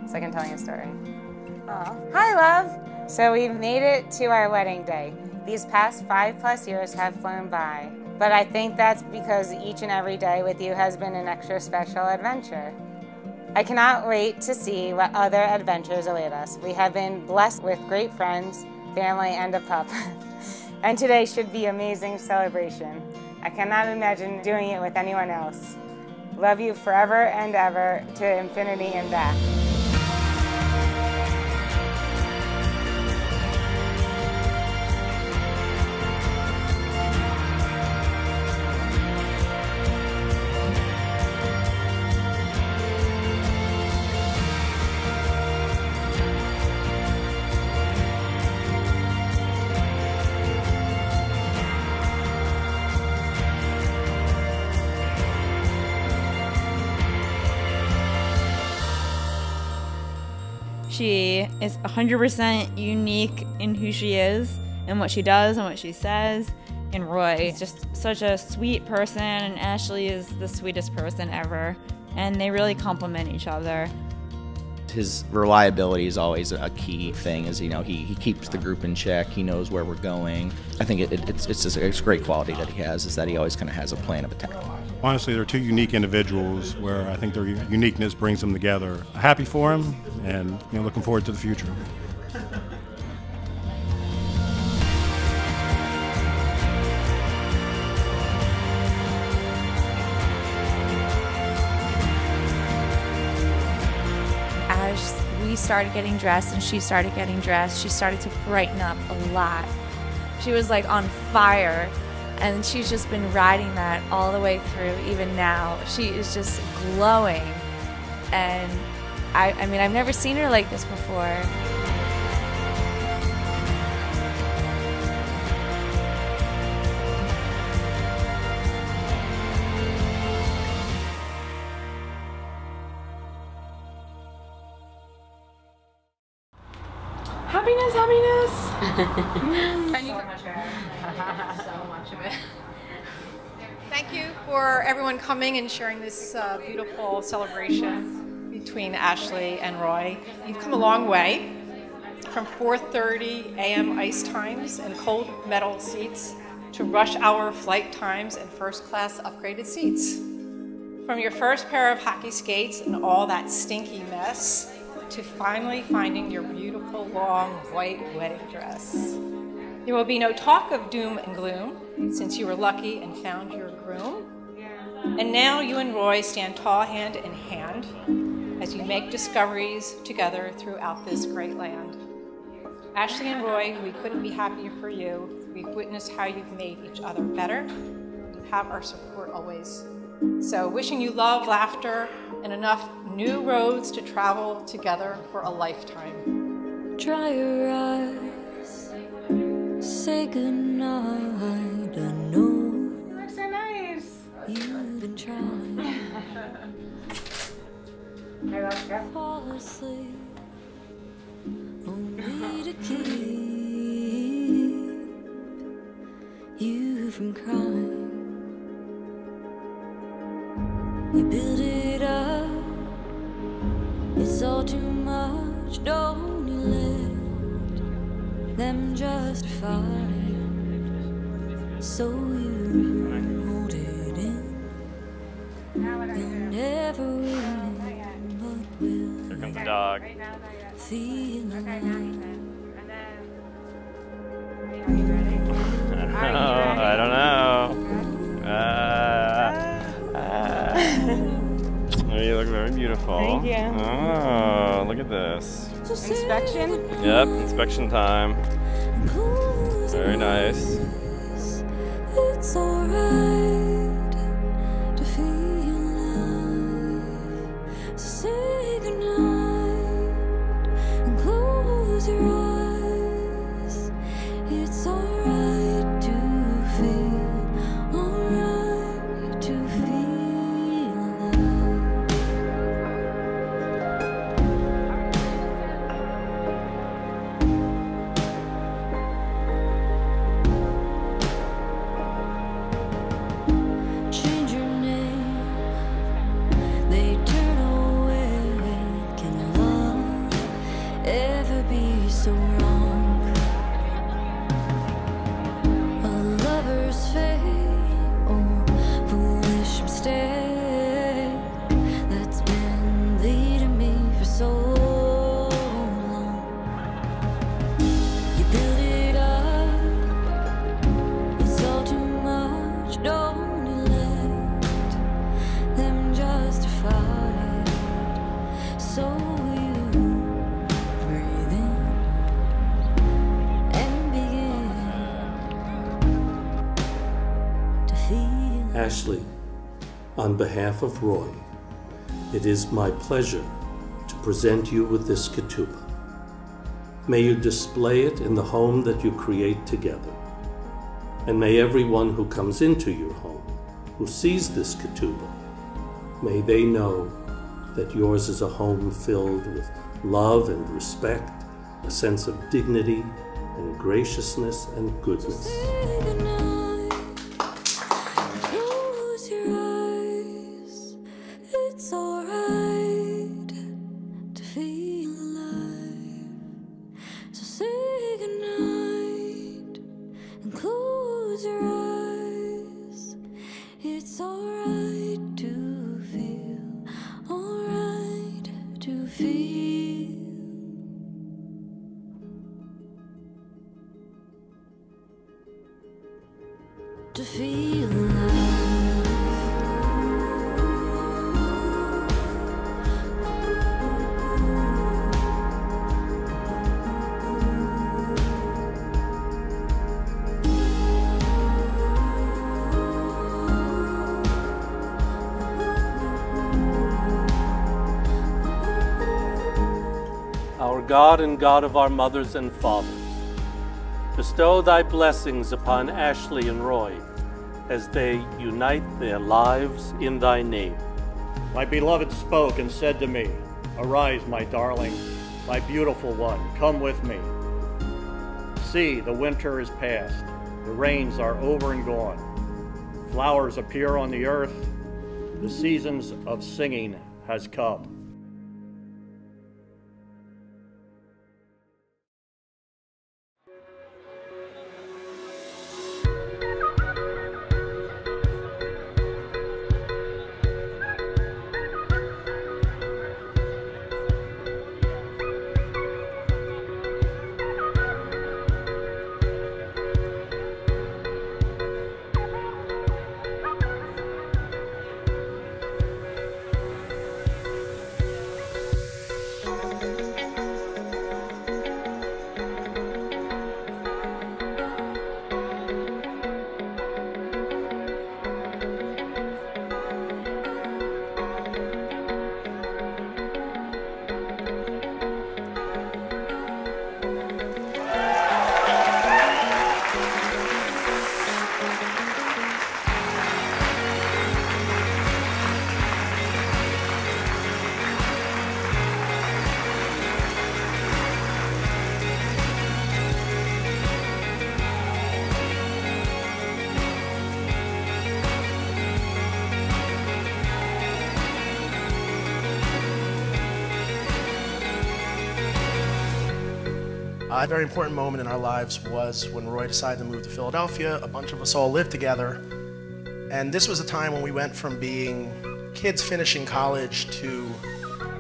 So I can tell you a story. Oh. Hi, love. So we've made it to our wedding day. These past 5+ years have flown by, but I think that's because each and every day with you has been an extra special adventure. I cannot wait to see what other adventures await us. We have been blessed with great friends, family, and a pup. And today should be an amazing celebration. I cannot imagine doing it with anyone else. Love you forever and ever, to infinity and back. She is 100% unique in who she is and what she does and what she says. And Roy is just such a sweet person, and Ashley is the sweetest person ever. And they really complement each other. His reliability is always a key thing, as you know, he keeps the group in check, he knows where we're going. I think it's a great quality that he has, is that he always kind of has a plan of attack. Honestly, they're two unique individuals where I think their uniqueness brings them together. Happy for him, and looking forward to the future. As we started getting dressed and she started getting dressed, she started to brighten up a lot. She was like on fire. And she's just been riding that all the way through, even now. She is just glowing. And I mean, I've never seen her like this before. Happiness, happiness. So much of it. Thank you for everyone coming and sharing this beautiful celebration between Ashley and Roy. You've come a long way, from 4:30 a.m. ice times and cold metal seats to rush hour flight times and first-class upgraded seats. From your first pair of hockey skates and all that stinky mess, to finally finding your beautiful long white wedding dress. There will be no talk of doom and gloom, since you were lucky and found your groom. And now you and Roy stand tall hand in hand as you make discoveries together throughout this great land. Ashley and Roy, we couldn't be happier for you. We've witnessed how you've made each other better. You have our support always. So wishing you love, laughter, and enough new roads to travel together for a lifetime. Dry your eyes, say goodnight. I know That's so nice. you've been trying. Fall asleep, only to keep you from crying. You build it up, it's all too much. Don't you let them justify it, so you hold it in. You'll never win, but will. Here comes the dog. Feel I don't know. You look very beautiful. Thank you. Oh, look at this. Inspection? Yep, inspection time. Very nice. it's alright to feel alive. So say goodnight and close your eyes. It's alright to feel, alright to feel alive. Ashley, on behalf of Roy, it is my pleasure to present you with this ketubah. May you display it in the home that you create together. And may everyone who comes into your home, who sees this ketubah, may they know that yours is a home filled with love and respect, a sense of dignity and graciousness and goodness. Close your eyes. It's alright to feel alive. So say goodnight and close your eyes. It's alright to feel, alright to feel. To feel alive. Our God and God of our mothers and fathers, bestow thy blessings upon Ashley and Roy as they unite their lives in thy name. My beloved spoke and said to me, "Arise, my darling, my beautiful one, come with me. See, the winter is past, the rains are over and gone. Flowers appear on the earth, the seasons of singing has come." A very important moment in our lives was when Roy decided to move to Philadelphia. A bunch of us all lived together. And this was a time when we went from being kids finishing college to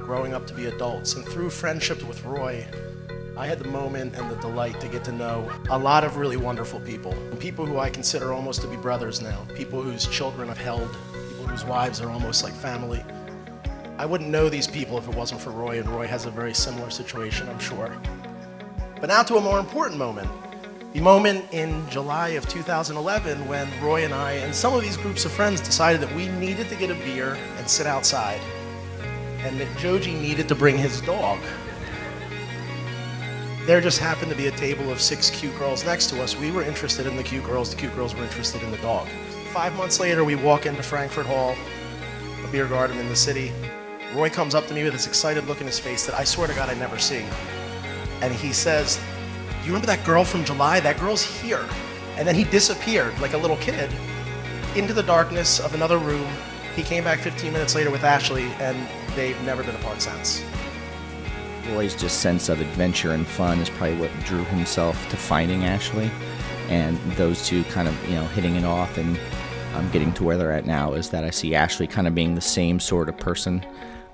growing up to be adults. And through friendship with Roy, I had the moment and the delight to get to know a lot of really wonderful people. People who I consider almost to be brothers now. People whose children I've held. People whose wives are almost like family. I wouldn't know these people if it wasn't for Roy, and Roy has a very similar situation, I'm sure. But now to a more important moment. The moment in July of 2011 when Roy and I and some of these groups of friends decided that we needed to get a beer and sit outside, and that Joji needed to bring his dog. There just happened to be a table of 6 cute girls next to us. We were interested in the cute girls were interested in the dog. 5 months later, we walk into Frankfurt Hall, a beer garden in the city. Roy comes up to me with this excited look in his face that I swear to God I never see. And he says, "You remember that girl from July? That girl's here." And then he disappeared like a little kid into the darkness of another room. He came back 15 minutes later with Ashley, and they've never been apart since. Roy's just sense of adventure and fun is probably what drew himself to finding Ashley, and those two kind of, hitting it off and getting to where they're at now is that I see Ashley kind of being the same sort of person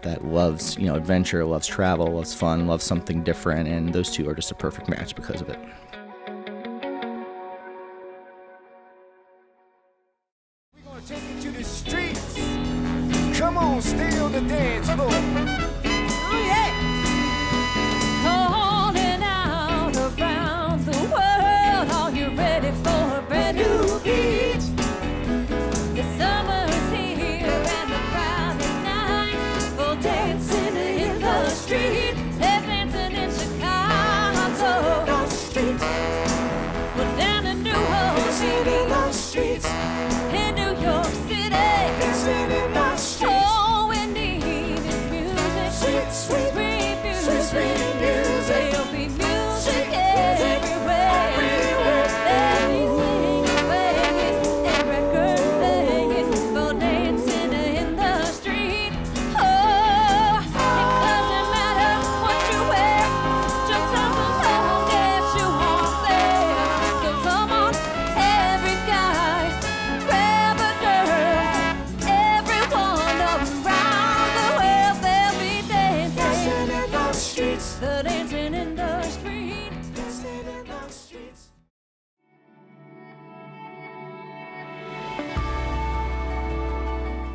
that loves, adventure, loves travel, loves fun, loves something different, and those two are just a perfect match because of it. We're gonna take it to the streets. Come on, stay on the dance floor. Oh yeah! Calling out around the world. Are you ready for a brand new beat?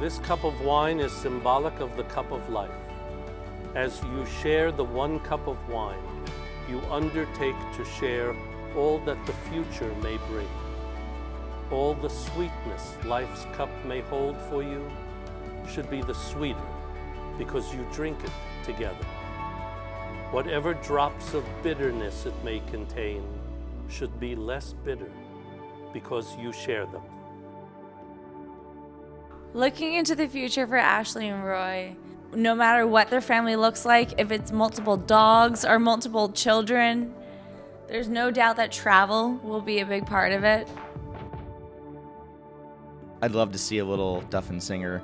This cup of wine is symbolic of the cup of life. As you share the one cup of wine, you undertake to share all that the future may bring. All the sweetness life's cup may hold for you should be the sweeter because you drink it together. Whatever drops of bitterness it may contain should be less bitter because you share them. Looking into the future for Ashley and Roy, no matter what their family looks like, if it's multiple dogs or multiple children, there's no doubt that travel will be a big part of it. I'd love to see a little Duff-and-Singer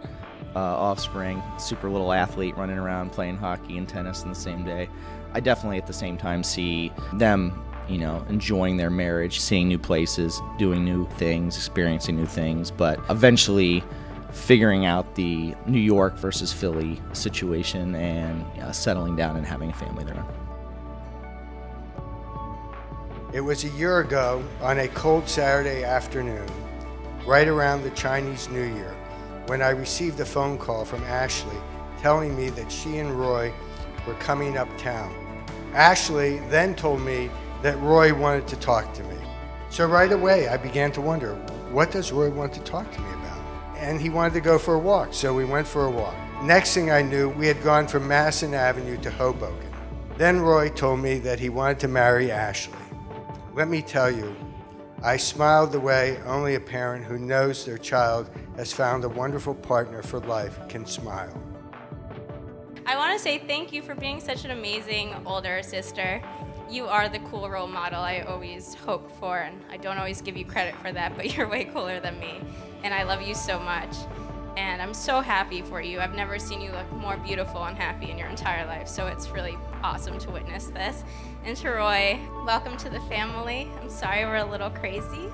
offspring, super little athlete running around playing hockey and tennis in the same day. I definitely at the same time see them, you know, enjoying their marriage, seeing new places, doing new things, experiencing new things, but eventually figuring out the New York versus Philly situation and settling down and having a family there. It was a year ago on a cold Saturday afternoon, right around the Chinese New Year, when I received a phone call from Ashley telling me that she and Roy were coming uptown. Ashley then told me that Roy wanted to talk to me. So right away I began to wonder, what does Roy want to talk to me about? And he wanted to go for a walk, so we went for a walk. Next thing I knew, we had gone from Madison Avenue to Hoboken. Then Roy told me that he wanted to marry Ashley. Let me tell you, I smiled the way only a parent who knows their child has found a wonderful partner for life can smile. I want to say thank you for being such an amazing older sister. You are the cool role model I always hoped for, and I don't always give you credit for that, but you're way cooler than me, and I love you so much. And I'm so happy for you. I've never seen you look more beautiful and happy in your entire life, so it's really awesome to witness this. And to Roy, welcome to the family. I'm sorry we're a little crazy.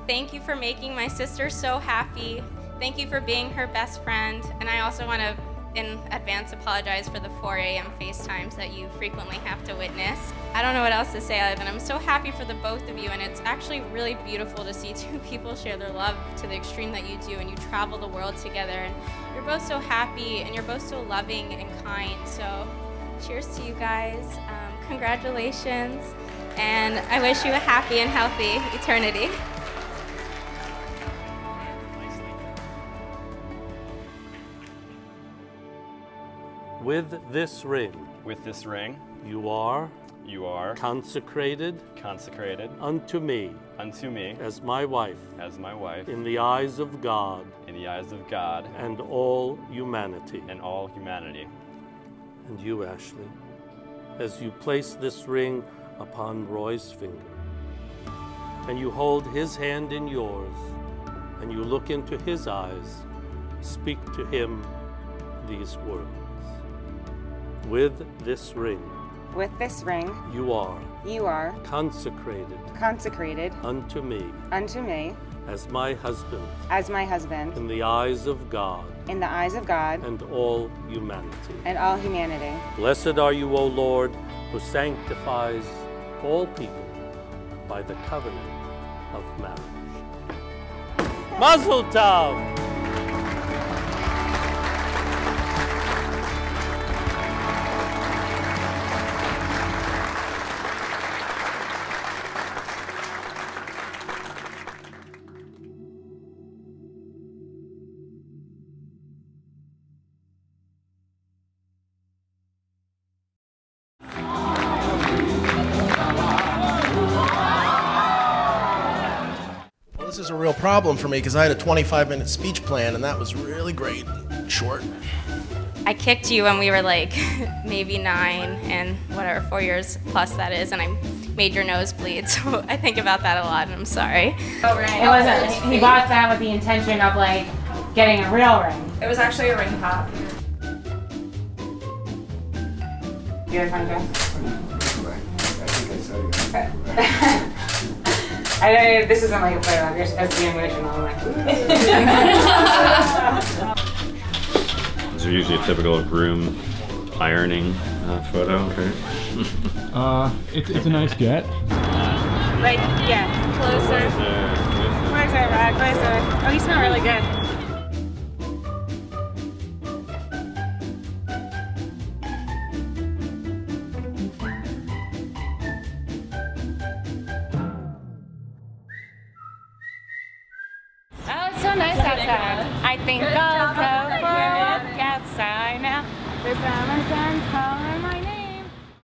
Thank you for making my sister so happy. Thank you for being her best friend. And I also want to, in advance, apologize for the 4 a.m. FaceTimes that you frequently have to witness. I don't know what else to say other than I'm so happy for the both of you, and it's actually really beautiful to see two people share their love to the extreme that you do, and you travel the world together, and you're both so happy, and you're both so loving and kind. So cheers to you guys. Congratulations, and I wish you a happy and healthy eternity. With this ring, you are consecrated unto me as my wife in the eyes of God and all humanity. And you, Ashley, as you place this ring upon Roy's finger, and you hold his hand in yours, and you look into his eyes, speak to him these words. With this ring, you are consecrated unto me as my husband in the eyes of God and all humanity. Blessed are you, O Lord, who sanctifies all people by the covenant of marriage. Mazel tov! This is a real problem for me because I had a 25-minute speech plan and that was really great, short. I kicked you when we were like maybe 9 and whatever, 4 years plus that is, and I made your nose bleed, so I think about that a lot and I'm sorry. Oh, right. It wasn't, he bought that with the intention of like getting a real ring. It was actually a ring pop. You guys want to go? I think I saw you. I know this isn't like a photo, you're supposed to be emotional. Those are usually a typical groom ironing photo, right? It's a nice get. Like, yeah, closer. Where's our rod? Closer. Oh, you smell really good. so nice outside. I think I'll go for a walk outside now. The summer sun's calling my name.